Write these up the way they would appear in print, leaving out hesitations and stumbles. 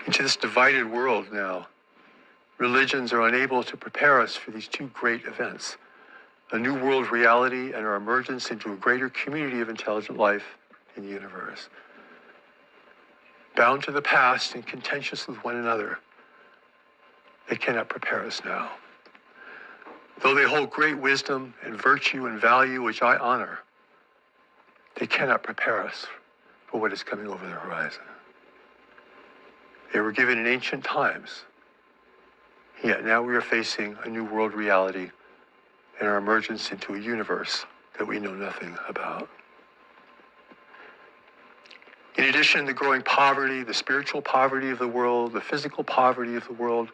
Into this divided world now, religions are unable to prepare us for these two great events, a new world reality and our emergence into a greater community of intelligent life in the universe. Bound to the past and contentious with one another, they cannot prepare us now. Though they hold great wisdom and virtue and value, which I honor, they cannot prepare us for what is coming over the horizon. They were given in ancient times, yet now we are facing a new world reality and our emergence into a universe that we know nothing about. In addition, the growing poverty, the spiritual poverty of the world, the physical poverty of the world,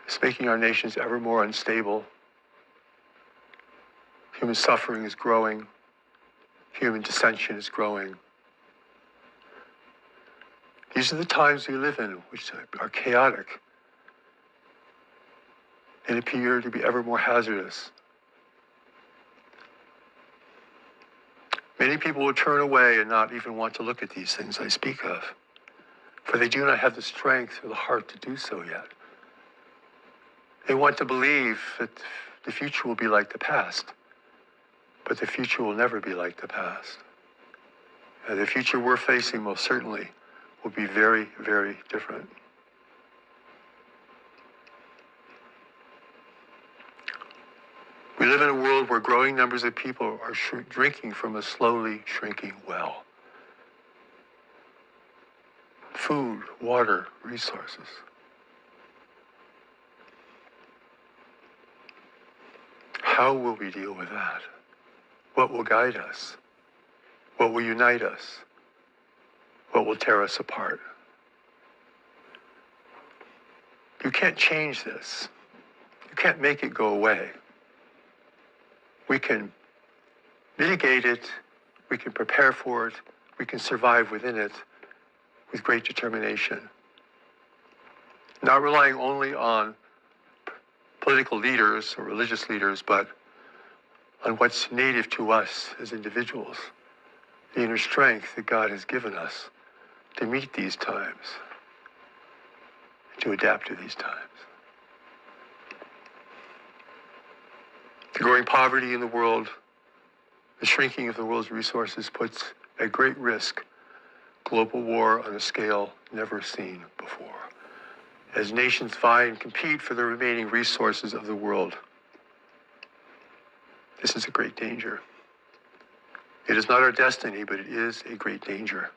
is making our nations ever more unstable. Human suffering is growing. Human dissension is growing. These are the times we live in, which are chaotic and appear to be ever more hazardous. Many people will turn away and not even want to look at these things I speak of, for they do not have the strength or the heart to do so yet. They want to believe that the future will be like the past, but the future will never be like the past. And the future we're facing most certainly will be very, very different. We live in a world where growing numbers of people are drinking from a slowly shrinking well. Food, water, resources. How will we deal with that? What will guide us? What will unite us? What will tear us apart? You can't change this. You can't make it go away. We can mitigate it, we can prepare for it, we can survive within it with great determination. Not relying only on political leaders or religious leaders, but on what's native to us as individuals, the inner strength that God has given us to meet these times, to adapt to these times. The growing poverty in the world, the shrinking of the world's resources puts at great risk global war on a scale never seen before, as nations vie and compete for the remaining resources of the world. This is a great danger. It is not our destiny, but it is a great danger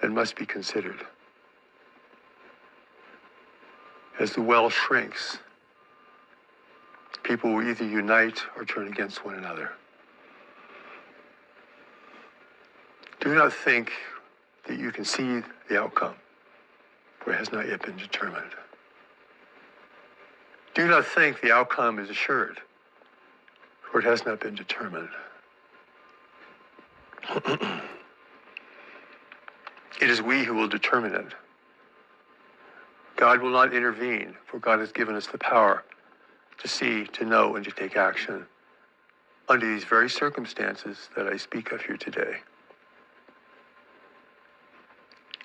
that must be considered. As the well shrinks, people will either unite or turn against one another. Do not think that you can see the outcome, for it has not yet been determined. Do not think the outcome is assured, for it has not been determined. It is we who will determine it. God will not intervene, for God has given us the power to see, to know, and to take action under these very circumstances that I speak of here today.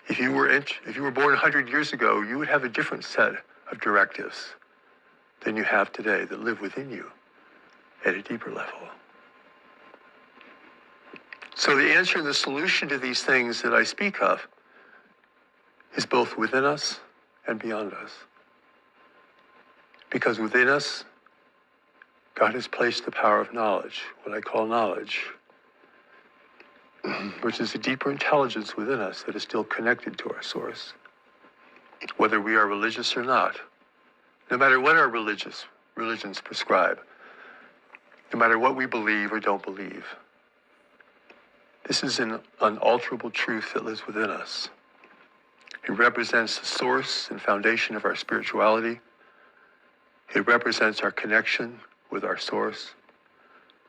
If you were born 100 years ago, you would have a different set of directives than you have today that live within you at a deeper level. So the answer and the solution to these things that I speak of is both within us and beyond us. Because within us, God has placed the power of knowledge, what I call knowledge, which is a deeper intelligence within us that is still connected to our source. Whether we are religious or not, no matter what our religions prescribe, no matter what we believe or don't believe, this is an unalterable truth that lives within us. It represents the source and foundation of our spirituality. It represents our connection with our source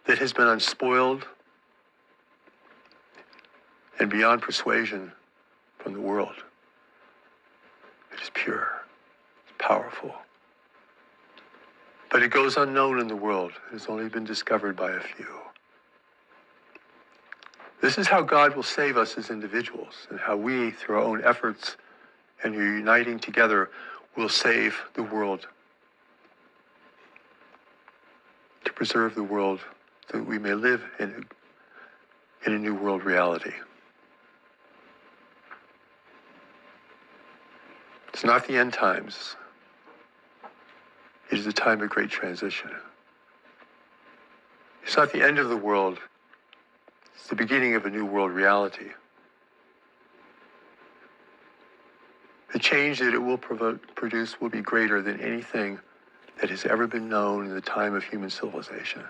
that has been unspoiled and beyond persuasion from the world. It is pure, it's powerful. But it goes unknown in the world. It has only been discovered by a few. This is how God will save us as individuals, and how we, through our own efforts and uniting together, will save the world, to preserve the world so that we may live in a new world reality. It's not the end times. It is a time of great transition. It's not the end of the world. It's the beginning of a new world reality. The change that it will produce will be greater than anything that has ever been known in the time of human civilization.